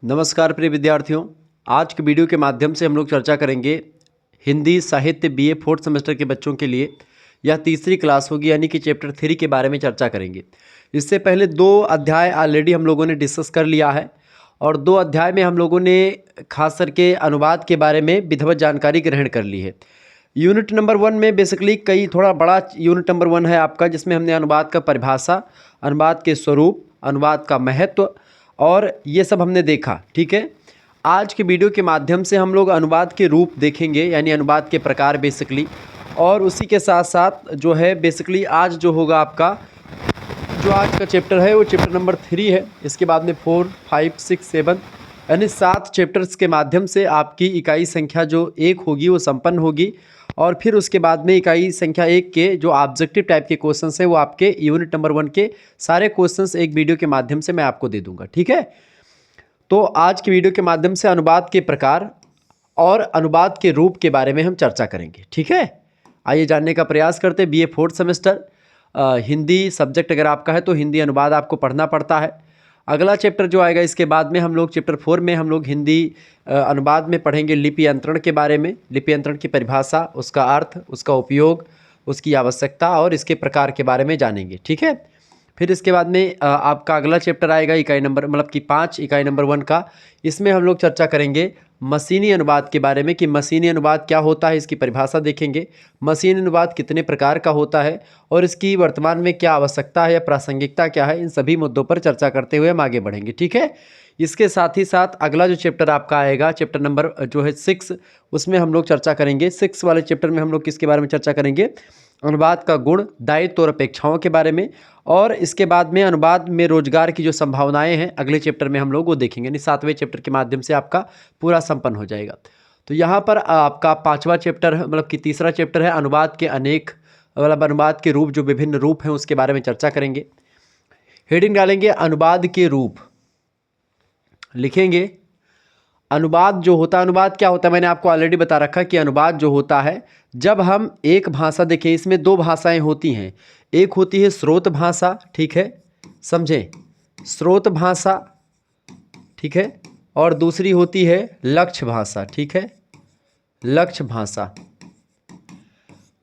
नमस्कार प्रिय विद्यार्थियों। आज के वीडियो के माध्यम से हम लोग चर्चा करेंगे हिंदी साहित्य बीए फोर्थ सेमेस्टर के बच्चों के लिए। यह तीसरी क्लास होगी, यानी कि चैप्टर 3 के बारे में चर्चा करेंगे। इससे पहले 2 अध्याय ऑलरेडी हम लोगों ने डिस्कस कर लिया है और 2 अध्याय में हम लोगों ने खास करके अनुवाद के बारे में विधिवत जानकारी ग्रहण कर ली है। यूनिट नंबर 1 में बेसिकली थोड़ा बड़ा यूनिट नंबर 1 है आपका, जिसमें हमने अनुवाद का परिभाषा, अनुवाद के स्वरूप, अनुवाद का महत्व और ये सब हमने देखा। ठीक है, आज के वीडियो के माध्यम से हम लोग अनुवाद के रूप देखेंगे, यानी अनुवाद के प्रकार बेसिकली, और उसी के साथ साथ जो है बेसिकली आज जो होगा आपका जो आज का चैप्टर है वो चैप्टर नंबर 3 है। इसके बाद में 4, 5, 6, 7 यानी 7 चैप्टर्स के माध्यम से आपकी इकाई संख्या जो 1 होगी वो संपन्न होगी और फिर उसके बाद में इकाई संख्या 1 के जो ऑब्जेक्टिव टाइप के क्वेश्चंस हैं वो आपके यूनिट नंबर 1 के सारे क्वेश्चंस एक वीडियो के माध्यम से मैं आपको दे दूंगा। ठीक है, तो आज की वीडियो के माध्यम से अनुवाद के प्रकार और अनुवाद के रूप के बारे में हम चर्चा करेंगे। ठीक है, आइए जानने का प्रयास करते हैं। BA fourth semester Hindi subject अगर आपका है तो हिंदी अनुवाद आपको पढ़ना पड़ता है। अगला चैप्टर जो आएगा इसके बाद में हम लोग चैप्टर 4 में हम लोग हिंदी अनुवाद में पढ़ेंगे लिपि अंतरण के बारे में। लिपि अंतरण की परिभाषा, उसका अर्थ, उसका उपयोग, उसकी आवश्यकता और इसके प्रकार के बारे में जानेंगे। ठीक है, फिर इसके बाद में आपका अगला चैप्टर आएगा इकाई नंबर मतलब कि 5 इकाई नंबर 1 का। इसमें हम लोग चर्चा करेंगे मशीनी अनुवाद के बारे में कि मशीनी अनुवाद क्या होता है, इसकी परिभाषा देखेंगे। मशीनी अनुवाद कितने प्रकार का होता है और इसकी वर्तमान में क्या आवश्यकता है या प्रासंगिकता क्या है, इन सभी मुद्दों पर चर्चा करते हुए हम आगे बढ़ेंगे। ठीक है, इसके साथ ही साथ अगला जो चैप्टर आपका आएगा चैप्टर नंबर जो है 6, उसमें हम लोग चर्चा करेंगे। 6 वाले चैप्टर में हम लोग किसके बारे में चर्चा करेंगे? अनुवाद का गुण, दायित्व और अपेक्षाओं के बारे में। और इसके बाद में अनुवाद में रोजगार की जो संभावनाएं हैं अगले चैप्टर में हम लोग वो देखेंगे, यानी 7वें चैप्टर के माध्यम से आपका पूरा संपन्न हो जाएगा। तो यहाँ पर आपका 5वां चैप्टर है, मतलब कि तीसरा चैप्टर है अनुवाद के अनेक, मतलब अनुवाद के रूप, जो विभिन्न रूप हैं उसके बारे में चर्चा करेंगे। हेडिंग डालेंगे अनुवाद के रूप, लिखेंगे अनुवाद जो होता है। अनुवाद क्या होता है मैंने आपको ऑलरेडी बता रखा कि अनुवाद जो होता है जब हम एक भाषा, देखिए इसमें 2 भाषाएं होती हैं। एक होती है स्रोत भाषा, ठीक है, समझें, स्रोत भाषा, ठीक है, और दूसरी होती है लक्ष्य भाषा। ठीक है, लक्ष्य भाषा।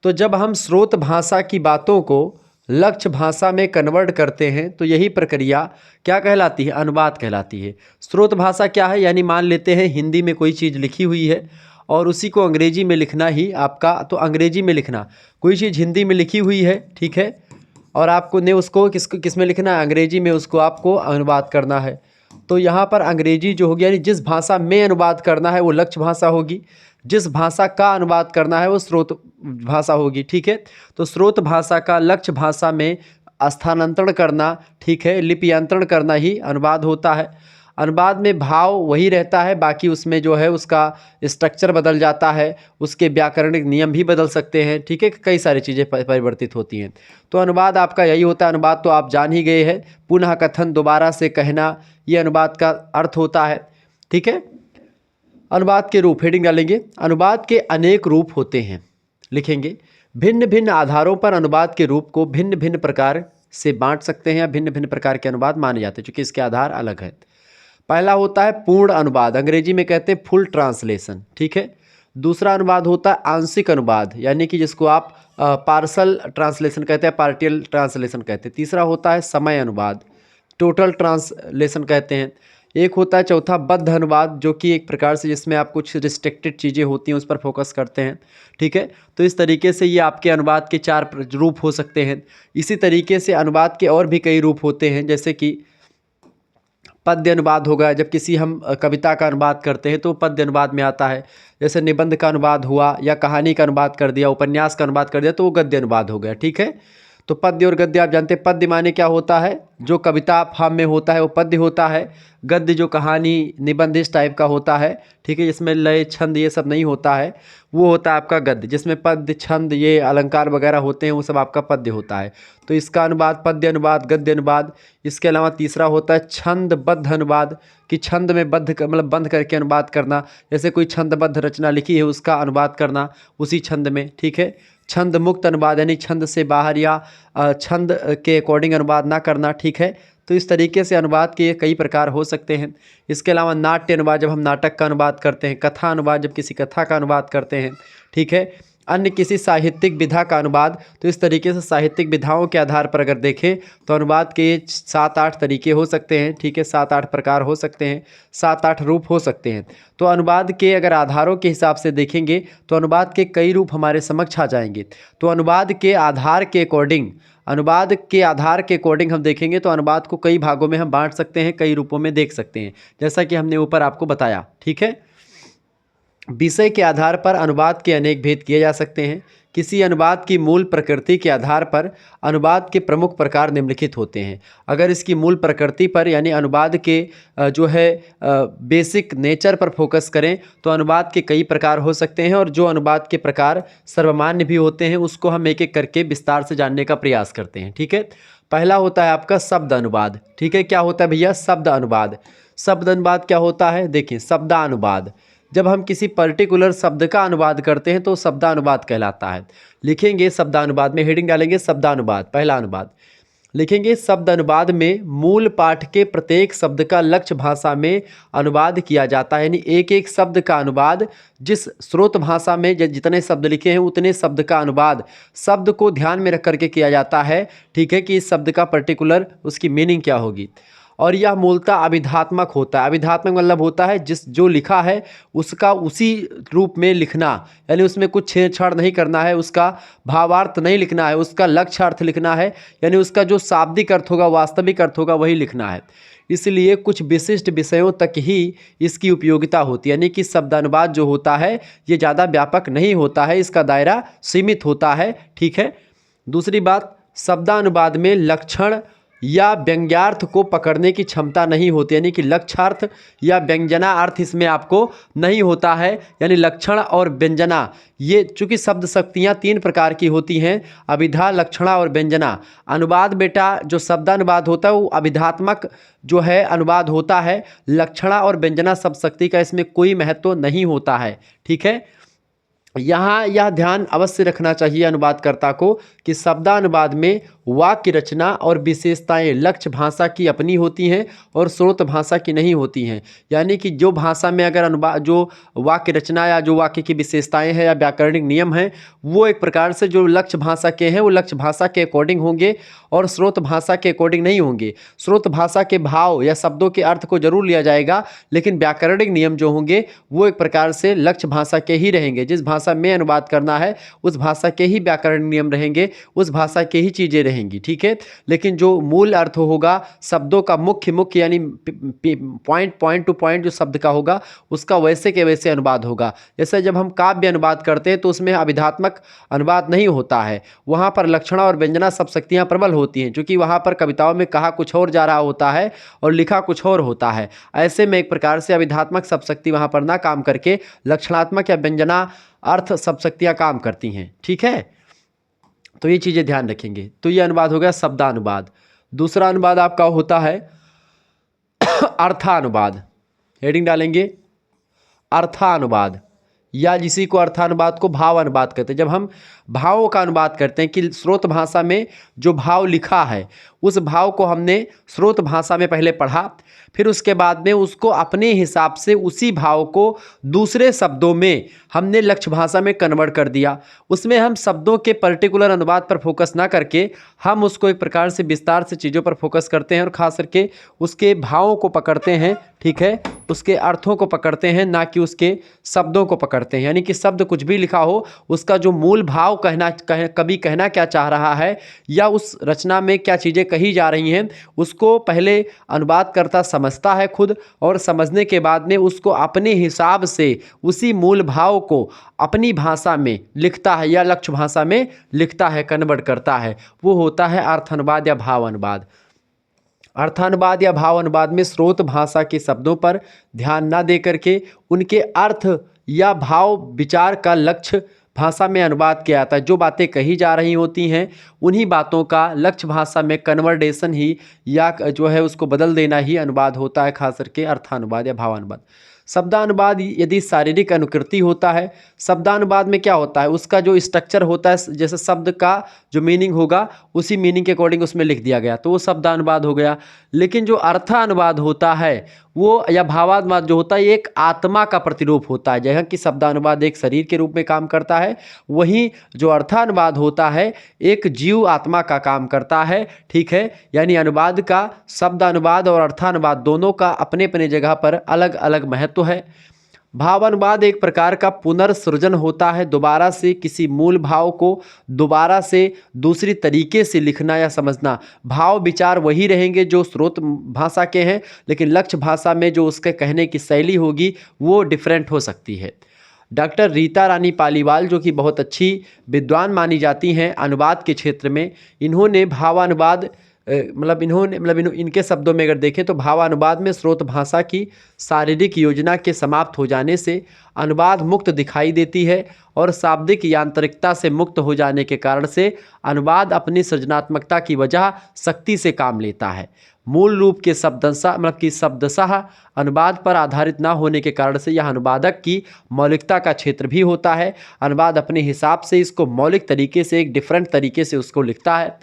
तो जब हम स्रोत भाषा की बातों को लक्ष्य भाषा में कन्वर्ट करते हैं तो यही प्रक्रिया क्या कहलाती है? अनुवाद कहलाती है। स्रोत भाषा क्या है? यानी मान लेते हैं हिंदी में कोई चीज़ लिखी हुई है और उसी को अंग्रेजी में लिखना ही आपका, तो अंग्रेजी में लिखना, कोई चीज़ हिंदी में लिखी हुई है, ठीक है, और आपको ने उसको किस में लिखना है? अंग्रेजी में उसको आपको अनुवाद करना है। तो यहाँ पर अंग्रेजी जो होगी, यानी जिस भाषा में अनुवाद करना है वो लक्ष्य भाषा होगी, जिस भाषा का अनुवाद करना है वो स्रोत भाषा होगी। ठीक है, तो स्रोत भाषा का लक्ष्य भाषा में स्थानांतरण करना, ठीक है, लिप्यंतरण करना ही अनुवाद होता है। अनुवाद में भाव वही रहता है, बाकी उसमें जो है उसका स्ट्रक्चर बदल जाता है, उसके व्याकरणिक नियम भी बदल सकते हैं। ठीक है, कई सारी चीज़ें परिवर्तित होती हैं। तो अनुवाद आपका यही होता है। अनुवाद तो आप जान ही गए हैं, पुनः कथन, दोबारा से कहना, ये अनुवाद का अर्थ होता है। ठीक है, अनुवाद के रूप, हेडिंग डालेंगे अनुवाद के अनेक रूप होते हैं, लिखेंगे भिन्न भिन्न आधारों पर अनुवाद के रूप को भिन्न भिन्न प्रकार से बांट सकते हैं या भिन्न भिन्न प्रकार के अनुवाद माने जाते हैं, चूँकि इसके आधार अलग है। पहला होता है पूर्ण अनुवाद, अंग्रेजी में कहते हैं फुल ट्रांसलेशन। ठीक है, दूसरा अनुवाद होता है आंशिक अनुवाद, यानी कि जिसको आप पार्सल ट्रांसलेशन कहते हैं, पार्टियल ट्रांसलेशन कहते हैं। तीसरा होता है समय अनुवाद, टोटल ट्रांसलेशन कहते हैं। एक होता है चौथा बद्ध अनुवाद, जो कि एक प्रकार से जिसमें आप कुछ रिस्ट्रिक्टेड चीज़ें होती हैं उस पर फोकस करते हैं। ठीक है, तो इस तरीके से ये आपके अनुवाद के 4 रूप हो सकते हैं। इसी तरीके से अनुवाद के और भी कई रूप होते हैं, जैसे कि पद्य अनुवाद होगा, जब किसी हम कविता का अनुवाद करते हैं तो पद्य अनुवाद में आता है। जैसे निबंध का अनुवाद हुआ या कहानी का अनुवाद कर दिया, उपन्यास का अनुवाद कर दिया तो वो गद्य अनुवाद हो गया। ठीक है, तो पद्य और गद्य आप जानते हैं। पद्य माने क्या होता है? जो कविता फॉर्म में होता है वो पद्य होता है। गद्य जो कहानी निबंध इस टाइप का होता है, ठीक है, जिसमें लय छंद ये सब नहीं होता है, वो होता है आपका गद्य। जिसमें पद्य छंद ये अलंकार वगैरह होते हैं वो सब आपका पद्य होता है। तो इसका अनुवाद पद्य अनुवाद, गद्य अनुवाद। इसके अलावा तीसरा होता है छंदबद्ध अनुवाद, कि छंद में मतलब बंद करके अनुवाद करना, जैसे कोई छंदबद्ध रचना लिखी है उसका अनुवाद करना उसी छंद में। ठीक है, छंद मुक्त अनुवाद, यानी छंद से बाहर या छंद के अकॉर्डिंग अनुवाद ना करना। ठीक है, तो इस तरीके से अनुवाद के कई प्रकार हो सकते हैं। इसके अलावा नाट्य अनुवाद, जब हम नाटक का अनुवाद करते हैं, कथा अनुवाद जब किसी कथा का अनुवाद करते हैं, ठीक है, अन्य किसी साहित्यिक विधा का अनुवाद। तो इस तरीके से साहित्यिक विधाओं के आधार पर अगर देखें तो अनुवाद के 7-8 तरीके हो सकते हैं, ठीक है, 7-8 प्रकार हो सकते हैं, 7-8 रूप हो सकते हैं। तो अनुवाद के अगर आधारों के हिसाब से देखेंगे तो अनुवाद के कई रूप हमारे समक्ष आ जाएंगे। तो अनुवाद के आधार के अकॉर्डिंग हम देखेंगे तो अनुवाद को कई भागों में हम बांट सकते हैं, कई रूपों में देख सकते हैं, जैसा कि हमने ऊपर आपको बताया, ठीक है। विषय के आधार पर अनुवाद के अनेक भेद किए जा सकते हैं। किसी अनुवाद की मूल प्रकृति के आधार पर अनुवाद के प्रमुख प्रकार निम्नलिखित होते हैं। अगर इसकी मूल प्रकृति पर यानी अनुवाद के जो है बेसिक नेचर पर फोकस करें तो अनुवाद के कई प्रकार हो सकते हैं, और जो अनुवाद के प्रकार सर्वमान्य भी होते हैं उसको हम एक एक करके विस्तार से जानने का प्रयास करते हैं, ठीक है। पहला होता है आपका शब्द अनुवाद, ठीक है। क्या होता है भैया? शब्द अनुवाद। शब्द अनुवाद क्या होता है? देखिए, शब्दानुवाद, जब हम किसी पर्टिकुलर शब्द का अनुवाद करते हैं तो शब्दानुवाद कहलाता है। लिखेंगे शब्दानुवाद में, हेडिंग डालेंगे शब्दानुवाद, पहला अनुवाद लिखेंगे। शब्द अनुवाद में मूल पाठ के प्रत्येक शब्द का लक्ष्य भाषा में अनुवाद किया जाता है, यानी एक एक शब्द का अनुवाद, जिस स्रोत भाषा में जितने शब्द लिखे हैं उतने शब्द का अनुवाद शब्द को ध्यान में रख करके किया जाता है, ठीक है, कि इस शब्द का पर्टिकुलर उसकी मीनिंग क्या होगी। और यह मूलतः अभिधात्मक होता है। अभिधात्मक मतलब होता है जो लिखा है उसका उसी रूप में लिखना, यानी उसमें कुछ छेड़छाड़ नहीं करना है, उसका भावार्थ नहीं लिखना है, उसका लक्ष्य अर्थ लिखना है, यानी उसका जो शाब्दिक अर्थ होगा, वास्तविक अर्थ होगा, वही लिखना है। इसलिए कुछ विशिष्ट विषयों तक ही इसकी उपयोगिता होती है, यानी कि शब्दानुवाद जो होता है ये ज़्यादा व्यापक नहीं होता है, इसका दायरा सीमित होता है, ठीक है। दूसरी बात, शब्दानुवाद में लक्षण या व्यंग्यार्थ को पकड़ने की क्षमता नहीं होती, यानी कि लक्ष्यार्थ या व्यंजना अर्थ इसमें आपको नहीं होता है, यानी लक्षण और व्यंजना, ये चूंकि शब्द शक्तियाँ 3 प्रकार की होती हैं, अभिधा, लक्षणा और व्यंजना। अनुवाद बेटा जो शब्दानुवाद होता है वो अभिधात्मक जो है अनुवाद होता है, लक्षणा और व्यंजना शब्द शक्ति का इसमें कोई महत्व नहीं होता है, ठीक है। यहाँ यह ध्यान अवश्य रखना चाहिए अनुवादकर्ता को कि शब्दानुवाद में वाक्य रचना और विशेषताएं लक्ष्य भाषा की अपनी होती हैं और स्रोत भाषा की नहीं होती हैं। यानी कि जो भाषा में अगर अनुवाद जो वाक्य रचना या जो वाक्य की विशेषताएं हैं या व्याकरणिक नियम हैं वो एक प्रकार से जो लक्ष्य भाषा के हैं वो लक्ष्य भाषा के अकॉर्डिंग होंगे और स्रोत भाषा के अकॉर्डिंग नहीं होंगे। स्रोत भाषा के भाव या शब्दों के अर्थ को जरूर लिया जाएगा, लेकिन व्याकरणिक नियम जो होंगे वो एक प्रकार से लक्ष्य भाषा के ही रहेंगे। जिस भाषा में अनुवाद करना है उस भाषा के ही व्याकरणिक नियम रहेंगे, उस भाषा के ही चीज़ें रहेंगी, ठीक है। लेकिन जो मूल अर्थ होगा शब्दों का मुख्य यानी पॉइंट टू पॉइंट जो शब्द का होगा उसका वैसे के वैसे अनुवाद होगा। जैसे जब हम काव्य अनुवाद करते हैं तो उसमें अभिधात्मक अनुवाद नहीं होता है, वहाँ पर लक्षणा और व्यंजना शब्द शक्तियाँ प्रबल होती हैं, क्योंकि वहाँ पर कविताओं में कहा कुछ और जा रहा होता है और लिखा कुछ और होता है। ऐसे में एक प्रकार से अभिधात्मक शब्द शक्ति वहाँ पर ना काम करके लक्षणात्मक या व्यंजना अर्थ शब्द शक्तियाँ काम करती हैं, ठीक है। तो ये चीज़ें ध्यान रखेंगे। तो ये अनुवाद हो गया शब्दानुवाद। दूसरा अनुवाद आपका होता है अर्थानुवाद। हेडिंग डालेंगे अर्थानुवाद, या जिसी को अर्थानुवाद को भाव अनुवाद कहते हैं। जब हम भावों का अनुवाद करते हैं कि स्रोत भाषा में जो भाव लिखा है उस भाव को हमने स्रोत भाषा में पहले पढ़ा, फिर उसके बाद में उसको अपने हिसाब से उसी भाव को दूसरे शब्दों में हमने लक्ष्य भाषा में कन्वर्ट कर दिया। उसमें हम शब्दों के पर्टिकुलर अनुवाद पर फोकस ना करके हम उसको एक प्रकार से विस्तार से चीज़ों पर फोकस करते हैं और ख़ास करके उसके भावों को पकड़ते हैं, ठीक है, उसके अर्थों को पकड़ते हैं, ना कि उसके शब्दों को पकड़ते हैं। यानी कि शब्द कुछ भी लिखा हो उसका जो मूल भाव कभी कहना क्या चाह रहा है या उस रचना में क्या चीज़ें कही जा रही हैं उसको पहले अनुवादकर्ता समझता है खुद, और समझने के बाद में उसको अपने हिसाब से उसी मूल भाव को अपनी भाषा में लिखता है या लक्ष्य भाषा में लिखता है, कन्वर्ट करता है। वो होता है अर्थानुवाद या भाव अनुवाद। अर्थानुवाद या भाव अनुवाद में स्रोत भाषा के शब्दों पर ध्यान ना दे करके उनके अर्थ या भाव विचार का लक्ष्य भाषा में अनुवाद किया जाता है। जो बातें कही जा रही होती हैं उन्हीं बातों का लक्ष्य भाषा में कन्वर्डेशन ही या जो है उसको बदल देना ही अनुवाद होता है, खास करके अर्थानुवाद या भावानुवाद। शब्दानुवाद यदि शारीरिक अनुकृति होता है, शब्दानुवाद में क्या होता है, उसका जो स्ट्रक्चर होता है, जैसे शब्द का जो मीनिंग होगा उसी मीनिंग के अकॉर्डिंग उसमें लिख दिया गया, तो वो शब्दानुवाद हो गया। लेकिन जो अर्थानुवाद होता है वो, या भावानुवाद जो होता है, ये एक आत्मा का प्रतिरूप होता है। जहाँ कि शब्दानुवाद एक शरीर के रूप में काम करता है, वहीं जो अर्थानुवाद होता है एक जीव आत्मा का काम करता है। ठीक है, यानी अनुवाद का, शब्दानुवाद और अर्थानुवाद दोनों का अपने अपने जगह पर अलग अलग महत्व है। भावानुवाद एक प्रकार का पुनर्सृजन होता है, दोबारा से किसी मूल भाव को दोबारा से दूसरी तरीके से लिखना या समझना। भाव विचार वही रहेंगे जो स्रोत भाषा के हैं, लेकिन लक्ष्य भाषा में जो उसके कहने की शैली होगी वो डिफरेंट हो सकती है। डॉक्टर रीता रानी पालीवाल, जो कि बहुत अच्छी विद्वान मानी जाती हैं अनुवाद के क्षेत्र में, इन्होंने भावानुवाद इनके शब्दों में अगर देखें तो भावानुवाद में स्रोत भाषा की शारीरिक योजना के समाप्त हो जाने से अनुवाद मुक्त दिखाई देती है, और शाब्दिक यांत्रिकता से मुक्त हो जाने के कारण से अनुवाद अपनी सृजनात्मकता की वजह शक्ति से काम लेता है। मूल रूप के शब्दशः अनुवाद पर आधारित ना होने के कारण से यह अनुवादक की मौलिकता का क्षेत्र भी होता है। अनुवाद अपने हिसाब से इसको मौलिक तरीके से, एक डिफरेंट तरीके से उसको लिखता है,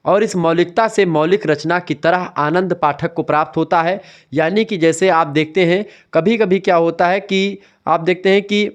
और इस मौलिकता से मौलिक रचना की तरह आनंद पाठक को प्राप्त होता है। यानी कि जैसे आप देखते हैं कभी कभी क्या होता है कि आप देखते हैं कि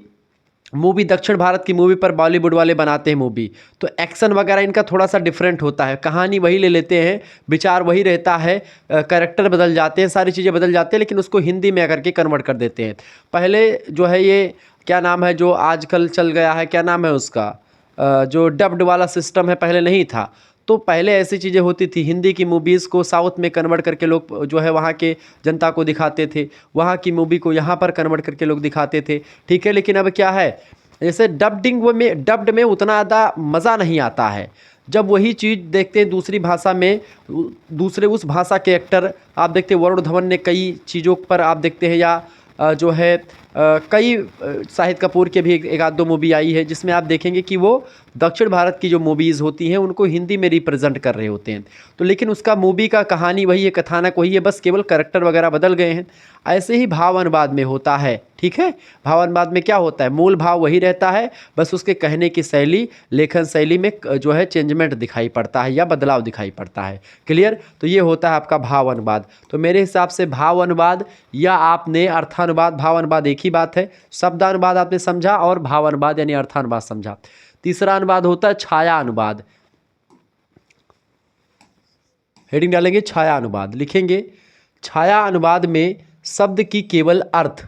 मूवी, दक्षिण भारत की मूवी पर बॉलीवुड वाले बनाते हैं मूवी, तो एक्शन वगैरह इनका थोड़ा सा डिफरेंट होता है, कहानी वही ले लेते हैं, विचार वही रहता है, कैरेक्टर बदल जाते हैं, सारी चीज़ें बदल जाते हैं, लेकिन उसको हिंदी में आकर के कन्वर्ट कर देते हैं। पहले जो है ये क्या नाम है जो आजकल चल गया है, क्या नाम है उसका, जो डब्ड वाला सिस्टम है, पहले नहीं था। तो पहले ऐसी चीज़ें होती थी, हिंदी की मूवीज़ को साउथ में कन्वर्ट करके लोग जो है वहाँ के जनता को दिखाते थे, वहाँ की मूवी को यहाँ पर कन्वर्ट करके लोग दिखाते थे। ठीक है, लेकिन अब क्या है, जैसे डब्ड में उतना ज़्यादा मज़ा नहीं आता है। जब वही चीज़ देखते हैं दूसरी भाषा में, दूसरे उस भाषा के एक्टर आप देखते हैं, वरुण धवन ने कई चीज़ों पर आप देखते हैं, या जो है कई शाहिद कपूर के भी एक आध दो मूवी आई है जिसमें आप देखेंगे कि वो दक्षिण भारत की जो मूवीज़ होती हैं उनको हिंदी में रिप्रेजेंट कर रहे होते हैं। तो लेकिन उसका मूवी का कहानी वही है, कथानक वही है, बस केवल कैरेक्टर वगैरह बदल गए हैं। ऐसे ही भावानुवाद में होता है। ठीक है, भावानुवाद में क्या होता है, मूल भाव वही रहता है, बस उसके कहने की शैली, लेखन शैली में जो है चेंजमेंट दिखाई पड़ता है या बदलाव दिखाई पड़ता है। क्लियर, तो ये होता है आपका भावानुवाद। तो मेरे हिसाब से भावानुवाद या आपने अर्थानुवाद, भावानुवाद एक ही बात है, शब्दानुवाद आपने समझा और भावानुवाद यानी अर्थानुवाद समझा। तीसरा अनुवाद होता है छाया अनुवाद। हेडिंग डालेंगे छाया अनुवाद, लिखेंगे छाया अनुवाद में शब्द की केवल अर्थ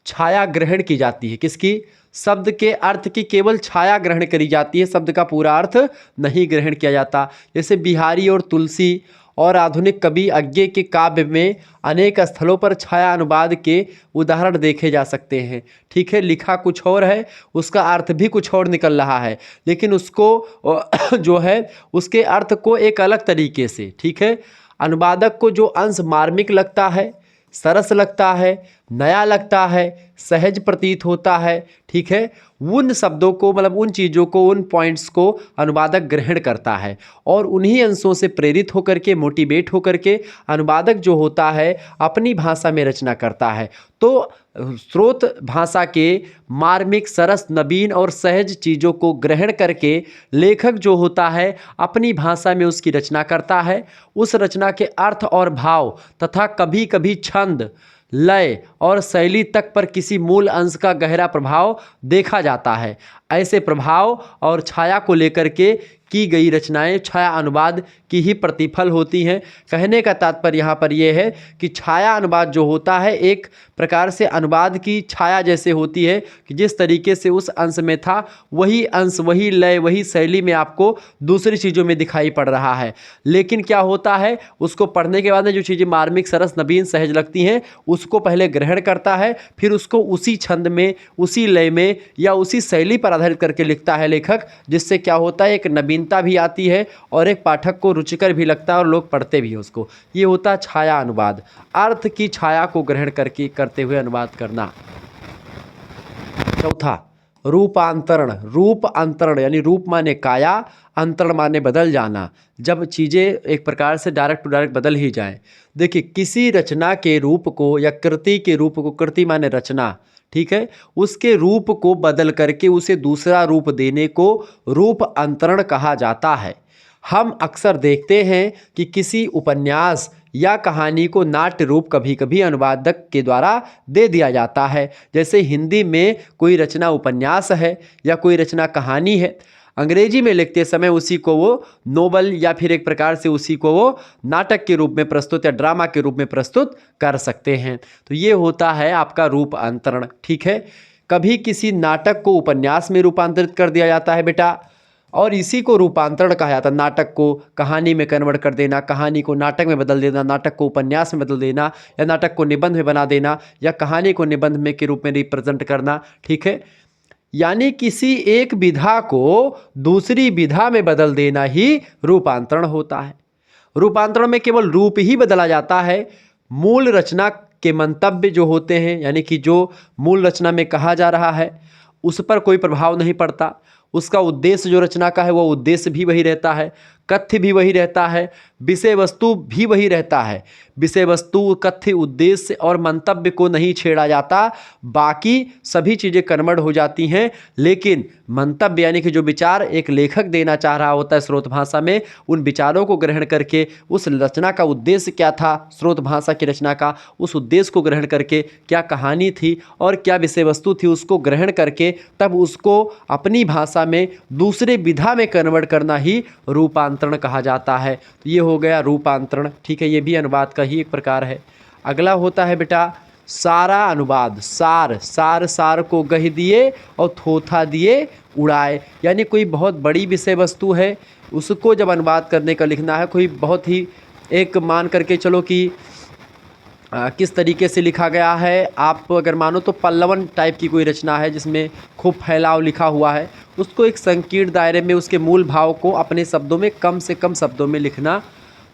छाया ग्रहण की जाती है। किसकी, शब्द के अर्थ की केवल छाया ग्रहण करी जाती है, शब्द का पूरा अर्थ नहीं ग्रहण किया जाता। जैसे बिहारी और तुलसी और आधुनिक कवि अज्ञे के काव्य में अनेक स्थलों पर छाया अनुवाद के उदाहरण देखे जा सकते हैं। ठीक है, लिखा कुछ और है, उसका अर्थ भी कुछ और निकल रहा है, लेकिन उसको जो है उसके अर्थ को एक अलग तरीके से, ठीक है, अनुवादक को जो अंश मार्मिक लगता है, सरस लगता है, नया लगता है, सहज प्रतीत होता है, ठीक है, उन शब्दों को, उन चीज़ों को, उन पॉइंट्स को अनुवादक ग्रहण करता है, और उन्हीं अंशों से प्रेरित होकर के, मोटिवेट होकर के अनुवादक जो होता है अपनी भाषा में रचना करता है। तो स्रोत भाषा के मार्मिक, सरस, नवीन और सहज चीज़ों को ग्रहण करके लेखक जो होता है अपनी भाषा में उसकी रचना करता है। उस रचना के अर्थ और भाव तथा कभी कभी छंद, लय और शैली तक पर किसी मूल अंश का गहरा प्रभाव देखा जाता है। ऐसे प्रभाव और छाया को लेकर के की गई रचनाएं छाया अनुवाद की ही प्रतिफल होती हैं। कहने का तात्पर्य यहाँ पर यह है कि छाया अनुवाद जो होता है एक प्रकार से अनुवाद की छाया जैसे होती है, कि जिस तरीके से उस अंश में था वही अंश, वही लय, वही शैली में आपको दूसरी चीज़ों में दिखाई पड़ रहा है। लेकिन क्या होता है, उसको पढ़ने के बाद में जो चीज़ें मार्मिक, सरस, नवीन, सहज लगती हैं उसको पहले ग्रहण करता है, फिर उसको उसी छंद में, उसी लय में या उसी शैली पर आधारित करके लिखता है लेखक, जिससे क्या होता है एक नवीनता भी आती है और एक पाठक को रुचिकर भी लगता है और लोग पढ़ते भी हैं उसको। ये होता है छाया अनुवाद, अर्थ की छाया को ग्रहण करके करते हुए अनुवाद करना। चौथा, रूपांतरण, रूप अंतरण यानी रूप माने काया, अंतरण माने बदल जाना, जब चीज़ें एक प्रकार से डायरेक्ट टू डायरेक्ट बदल ही जाएं। देखिए, किसी रचना के रूप को या कृति के रूप को, कृति माने रचना, ठीक है, उसके रूप को बदल करके उसे दूसरा रूप देने को रूप अंतरण कहा जाता है। हम अक्सर देखते हैं कि किसी उपन्यास या कहानी को नाट्य रूप कभी कभी अनुवादक के द्वारा दे दिया जाता है। जैसे हिंदी में कोई रचना उपन्यास है या कोई रचना कहानी है, अंग्रेजी में लिखते समय उसी को वो नोवेल या फिर एक प्रकार से उसी को वो नाटक के रूप में प्रस्तुत या ड्रामा के रूप में प्रस्तुत कर सकते हैं। तो ये होता है आपका रूप अंतरण, ठीक है। कभी किसी नाटक को उपन्यास में रूपांतरित कर दिया जाता है बेटा, और इसी को रूपांतरण कहा जाता है। नाटक को कहानी में कन्वर्ट कर देना, कहानी को नाटक में बदल देना, नाटक को उपन्यास में बदल देना, या नाटक को निबंध में बना देना, या कहानी को निबंध में के रूप में रिप्रेजेंट करना, ठीक है। यानी किसी एक विधा को दूसरी विधा में बदल देना ही रूपांतरण होता है। रूपांतरण में केवल रूप ही बदला जाता है, मूल रचना के मंतव्य जो होते हैं, यानी कि जो मूल रचना में कहा जा रहा है उस पर कोई प्रभाव नहीं पड़ता। उसका उद्देश्य जो रचना का है वो उद्देश्य भी वही रहता है, कथ्य भी वही रहता है, विषय वस्तु भी वही रहता है। विषय वस्तु, कथ्य, उद्देश्य और मंतव्य को नहीं छेड़ा जाता, बाकी सभी चीज़ें कन्वर्ट हो जाती हैं। लेकिन मंतव्य यानी कि जो विचार एक लेखक देना चाह रहा होता है स्रोत भाषा में, उन विचारों को ग्रहण करके उस रचना का उद्देश्य क्या था, स्रोत भाषा की रचना का उस उद्देश्य को ग्रहण करके क्या कहानी थी और क्या विषय वस्तु थी, उसको ग्रहण करके तब उसको अपनी भाषा में दूसरे विधा में कन्वर्ट करना ही रूपांतरण कहा जाता है। तो ये हो गया रूपांतरण, ठीक है। ये भी अनुवाद का ही एक प्रकार है। अगला होता है बेटा सारा अनुवाद। सार, सार सार को गह दिए और थोथा दिए उड़ाए, यानी कोई बहुत बड़ी विषय वस्तु है, उसको जब अनुवाद करने का लिखना है, कोई बहुत ही एक मान करके चलो कि किस तरीके से लिखा गया है, आप अगर मानो तो पल्लवन टाइप की कोई रचना है जिसमें खूब फैलाव लिखा हुआ है, उसको एक संकीर्ण दायरे में उसके मूल भाव को अपने शब्दों में कम से कम शब्दों में लिखना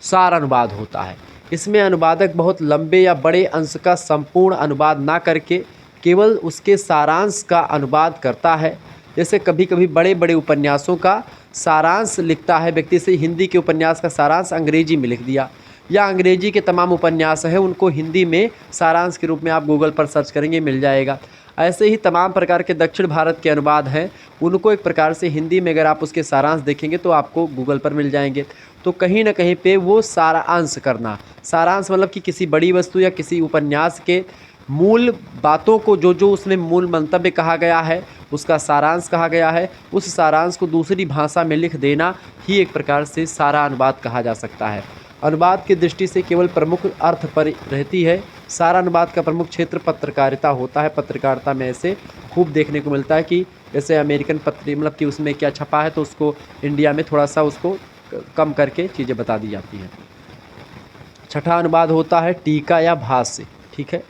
सार अनुवाद होता है। इसमें अनुवादक बहुत लंबे या बड़े अंश का संपूर्ण अनुवाद ना करके केवल उसके सारांश का अनुवाद करता है। जैसे कभी कभी बड़े बड़े उपन्यासों का सारांश लिखता है व्यक्ति, से हिंदी के उपन्यास का सारांश अंग्रेजी में लिख दिया, या अंग्रेजी के तमाम उपन्यास हैं उनको हिंदी में सारांश के रूप में आप गूगल पर सर्च करेंगे मिल जाएगा। ऐसे ही तमाम प्रकार के दक्षिण भारत के अनुवाद हैं, उनको एक प्रकार से हिंदी में अगर आप उसके सारांश देखेंगे तो आपको गूगल पर मिल जाएंगे। तो कहीं ना कहीं पे वो सारांश करना, सारांश मतलब कि किसी बड़ी वस्तु या किसी उपन्यास के मूल बातों को जो जो उसमें मूल मंतव्य कहा गया है उसका सारांश कहा गया है, उस सारांश को दूसरी भाषा में लिख देना ही एक प्रकार से सारा अनुवाद कहा जा सकता है। अनुवाद की दृष्टि से केवल प्रमुख अर्थ पर रहती है। सारा अनुवाद का प्रमुख क्षेत्र पत्रकारिता होता है। पत्रकारिता में ऐसे खूब देखने को मिलता है कि जैसे अमेरिकन पत्र मतलब कि उसमें क्या छपा है तो उसको इंडिया में थोड़ा सा उसको कम करके चीज़ें बता दी जाती हैं। छठा अनुवाद होता है टीका या भाष्य, ठीक है।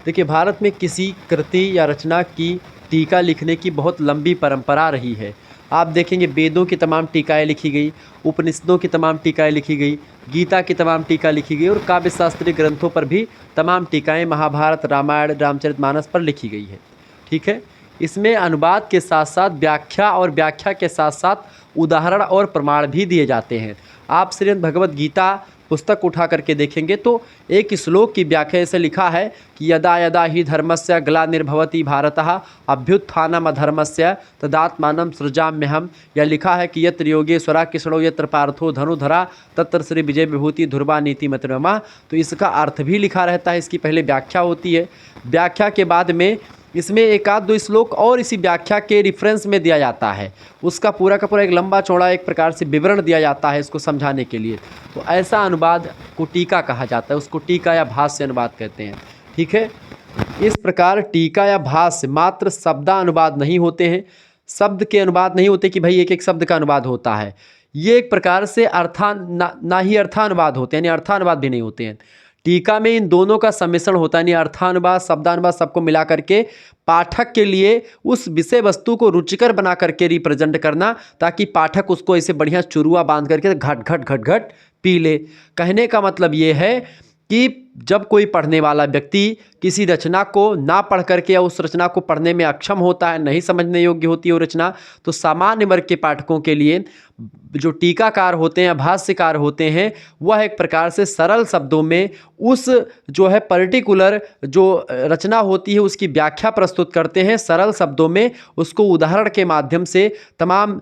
देखिए, भारत में किसी कृति या रचना की टीका लिखने की बहुत लंबी परंपरा रही है। आप देखेंगे वेदों की तमाम टीकाएँ लिखी गई, उपनिषदों की तमाम टीकाएँ लिखी गई, गीता की तमाम टीका लिखी गई और काव्य शास्त्रीय ग्रंथों पर भी तमाम टीकाएँ महाभारत, रामायण, रामचरितमानस पर लिखी गई है, ठीक है। इसमें अनुवाद के साथ साथ व्याख्या और व्याख्या के साथ साथ उदाहरण और प्रमाण भी दिए जाते हैं। आप श्रीमद् भगवद गीता पुस्तक उठा करके देखेंगे तो एक श्लोक की व्याख्या ऐसे लिखा है कि यदा यदा ही धर्मस्य ग्लानिर्भवति भारतः अभ्युत्थानम् अधर्मस्य तदात्मानं सृजाम्यहम्। यह लिखा है कि यत्र योगेश्वरा कृष्णो यत्र पार्थो धनुधरा तत्र श्री विजय विभूति ध्रुवा नीति मतरमा। तो इसका अर्थ भी लिखा रहता है, इसकी पहले व्याख्या होती है, व्याख्या के बाद में इसमें एक आध दो श्लोक और इसी व्याख्या के रेफरेंस में दिया जाता है, उसका पूरा का पूरा एक लंबा चौड़ा एक प्रकार से विवरण दिया जाता है इसको समझाने के लिए। तो ऐसा अनुवाद को टीका कहा जाता है, उसको टीका या भाष्य अनुवाद कहते हैं, ठीक है। इस प्रकार टीका या भाष्य मात्र शब्दानुवाद नहीं होते हैं, शब्द के अनुवाद नहीं होते कि भाई एक एक शब्द का अनुवाद होता है, ये एक प्रकार से ना ही अर्थानुवाद होते हैं, यानी अर्थानुवाद भी नहीं होते हैं। टीका में इन दोनों का सम्मिश्रण होता है, यानी अर्थानुवाद शब्दानुवाद सबको मिला करके पाठक के लिए उस विषय वस्तु को रुचिकर बना करके रिप्रेजेंट करना, ताकि पाठक उसको ऐसे बढ़िया चुरुआ बांध करके घट घट घट घट पी ले। कहने का मतलब ये है कि जब कोई पढ़ने वाला व्यक्ति किसी रचना को ना पढ़ करके या उस रचना को पढ़ने में अक्षम होता है, नहीं समझने योग्य होती है वो रचना, तो सामान्य वर्ग के पाठकों के लिए जो टीकाकार होते हैं, भाष्यकार होते हैं, वह एक प्रकार से सरल शब्दों में उस जो है पर्टिकुलर जो रचना होती है उसकी व्याख्या प्रस्तुत करते हैं, सरल शब्दों में उसको उदाहरण के माध्यम से, तमाम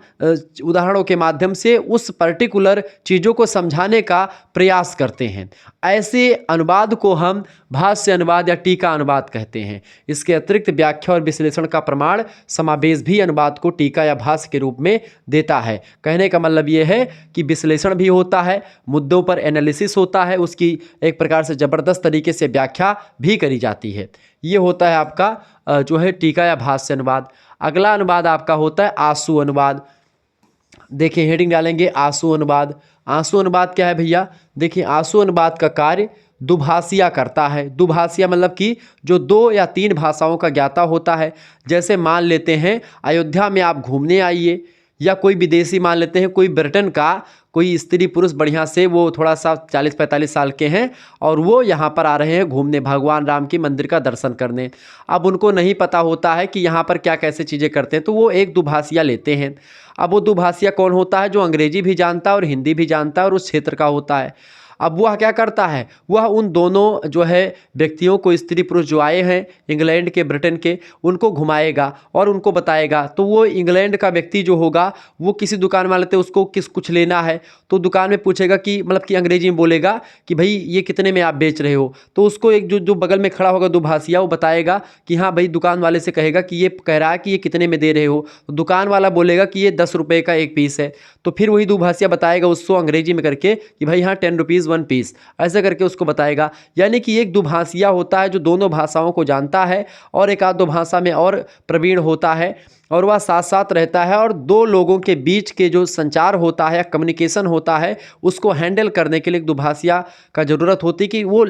उदाहरणों के माध्यम से उस पर्टिकुलर चीज़ों को समझाने का प्रयास करते हैं। ऐसे अनुवाद को हम भाष्य अनुवाद या टीका अनुवाद कहते हैं। इसके अतिरिक्त व्याख्या और विश्लेषण का प्रमाण समावेश भी अनुवाद को टीका या भाष्य के रूप में देता है। कहने का मतलब ये है कि विश्लेषण भी होता है, मुद्दों पर एनालिसिस होता है, उसकी एक प्रकार से ज़बरदस्त तरीके से व्याख्या भी करी जाती है। ये होता है आपका जो है टीका या भाष्य अनुवाद। अगला अनुवाद आपका होता है आंसू अनुवाद। देखिए हेडिंग डालेंगे आंसू अनुवाद। आंसू अनुवाद क्या है भैया? देखिए आंसू अनुवाद का कार्य दुभाषिया करता है। दुभाषिया मतलब कि जो 2 या 3 भाषाओं का ज्ञाता होता है। जैसे मान लेते हैं अयोध्या में आप घूमने आइए, या कोई विदेशी मान लेते हैं, कोई ब्रिटेन का कोई स्त्री पुरुष बढ़िया से, वो थोड़ा सा 40-45 साल के हैं और वो यहाँ पर आ रहे हैं घूमने, भगवान राम के मंदिर का दर्शन करने। अब उनको नहीं पता होता है कि यहाँ पर क्या कैसे चीज़ें करते हैं, तो वो एक दुभाषिया लेते हैं। अब वो दुभाषिया कौन होता है? जो अंग्रेजी भी जानता है और हिंदी भी जानता है और उस क्षेत्र का होता है। अब वह क्या करता है? वह उन दोनों जो है व्यक्तियों को, स्त्री पुरुष जो आए हैं इंग्लैंड के, ब्रिटेन के, उनको घुमाएगा और उनको बताएगा। तो वो इंग्लैंड का व्यक्ति जो होगा वो किसी दुकान वाले थे, उसको कुछ लेना है, तो दुकान में पूछेगा कि मतलब कि अंग्रेजी में बोलेगा कि भाई ये कितने में आप बेच रहे हो। तो उसको एक जो बगल में खड़ा होगा दुभाषिया, वो बताएगा कि हाँ भाई, दुकान वाले से कहेगा कि ये कह रहा है कि ये कितने में दे रहे हो। तो दुकान वाला बोलेगा कि ये 10 रुपये का एक पीस है। तो फिर वही दुभाषिया बताएगा उसको अंग्रेजी में करके कि भाई हाँ 10 रुपीज़ 1 पीस, ऐसे करके उसको बताएगा। यानी कि एक दुभाषिया होता है जो दोनों भाषाओं को जानता है और एक आध दो भाषा में और प्रवीण होता है, और वह साथ साथ रहता है और 2 लोगों के बीच के जो संचार होता है या कम्युनिकेशन होता है उसको हैंडल करने के लिए एक दुभाषिया का ज़रूरत होती है कि वो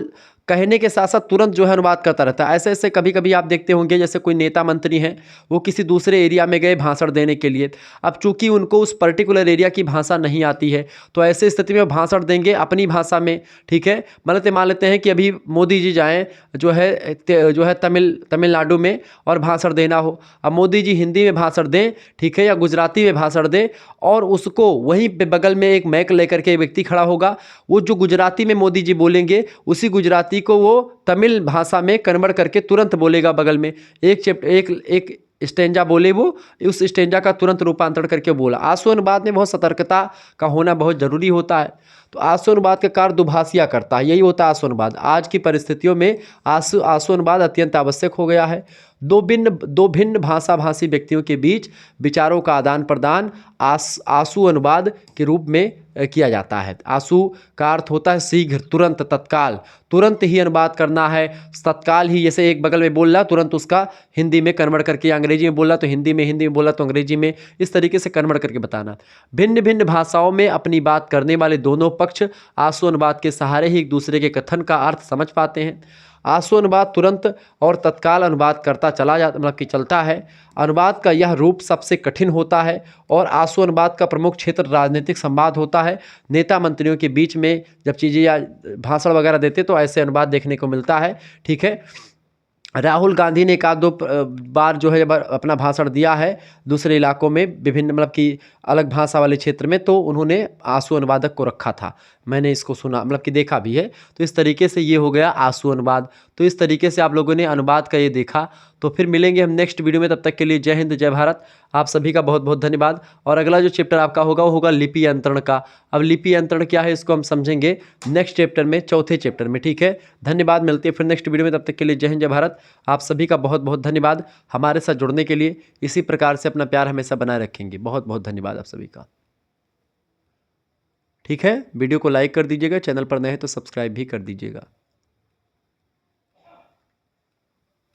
कहने के साथ साथ तुरंत जो है अनुवाद करता रहता है। ऐसे ऐसे कभी कभी आप देखते होंगे जैसे कोई नेता मंत्री हैं, वो किसी दूसरे एरिया में गए भाषण देने के लिए। अब चूंकि उनको उस पर्टिकुलर एरिया की भाषा नहीं आती है, तो ऐसे स्थिति में भाषण देंगे अपनी भाषा में, ठीक है। मतलब मान लेते हैं कि अभी मोदी जी जाएँ जो है तमिलनाडु में और भाषण देना हो। अब मोदी जी हिंदी में भाषण दें, ठीक है, या गुजराती में भाषण दें, और उसको वहीं पे बगल में एक माइक लेकर के व्यक्ति खड़ा होगा, वो जो गुजराती में मोदी जी बोलेंगे उसी गुजराती को वो तमिल भाषा में कन्वर्ट करके तुरंत बोलेगा। बगल में एक स्टेंजा बोले, वो उस स्टेंजा का तुरंत रूपांतरण करके बोला। आंसू अनुवाद में बहुत सतर्कता का होना बहुत जरूरी होता है। तो आंसू अनुवाद का कार्य दुभाषिया करता है, यही होता है आंसू अनुवाद। आज की परिस्थितियों में आंसू अनुवाद अत्यंत आवश्यक हो गया है। दो भिन्न भाषा भाषी व्यक्तियों के बीच विचारों का आदान प्रदान आंसू अनुवाद के रूप में किया जाता है। आंसू का अर्थ होता है शीघ्र, तुरंत, तत्काल, तुरंत ही अनुवाद करना है, तत्काल ही। जैसे एक बगल में बोल रहा तुरंत उसका हिंदी में कन्वर्ट करके, अंग्रेजी में बोला तो हिंदी में बोला तो अंग्रेजी में, इस तरीके से कन्वर्ट करके बताना। भिन्न भिन्न भाषाओं में अपनी बात करने वाले दोनों पक्ष आंसू अनुवाद के सहारे ही एक दूसरे के कथन का अर्थ समझ पाते हैं। आंसू अनुवाद तुरंत और तत्काल अनुवाद करता मतलब कि चलता है। अनुवाद का यह रूप सबसे कठिन होता है और आंसू अनुवाद का प्रमुख क्षेत्र राजनीतिक संवाद होता है। नेता मंत्रियों के बीच में जब चीज़ें या भाषण वगैरह देते तो ऐसे अनुवाद देखने को मिलता है, ठीक है। राहुल गांधी ने एक आध दो बार जो है अपना भाषण दिया है दूसरे इलाकों में, विभिन्न मतलब कि अलग भाषा वाले क्षेत्र में, तो उन्होंने आंसू अनुवादक को रखा था। मैंने इसको सुना, मतलब कि देखा भी है। तो इस तरीके से ये हो गया आंसू अनुवाद। तो इस तरीके से आप लोगों ने अनुवाद का ये देखा। तो फिर मिलेंगे हम नेक्स्ट वीडियो में, तब तक के लिए जय हिंद जय भारत। आप सभी का बहुत बहुत धन्यवाद। और अगला जो चैप्टर आपका होगा वो होगा लिपि यंत्रण का। अब लिपि यंत्रण क्या है इसको हम समझेंगे नेक्स्ट चैप्टर में, चौथे चैप्टर में, ठीक है। धन्यवाद, मिलते हैं फिर नेक्स्ट वीडियो में, तब तक के लिए जय हिंद जय भारत। आप सभी का बहुत बहुत धन्यवाद हमारे साथ जुड़ने के लिए। इसी प्रकार से अपना प्यार हमेशा बनाए रखेंगे। बहुत बहुत धन्यवाद आप सभी का, ठीक है। वीडियो को लाइक कर दीजिएगा, चैनल पर नए हैं तो सब्सक्राइब भी कर दीजिएगा।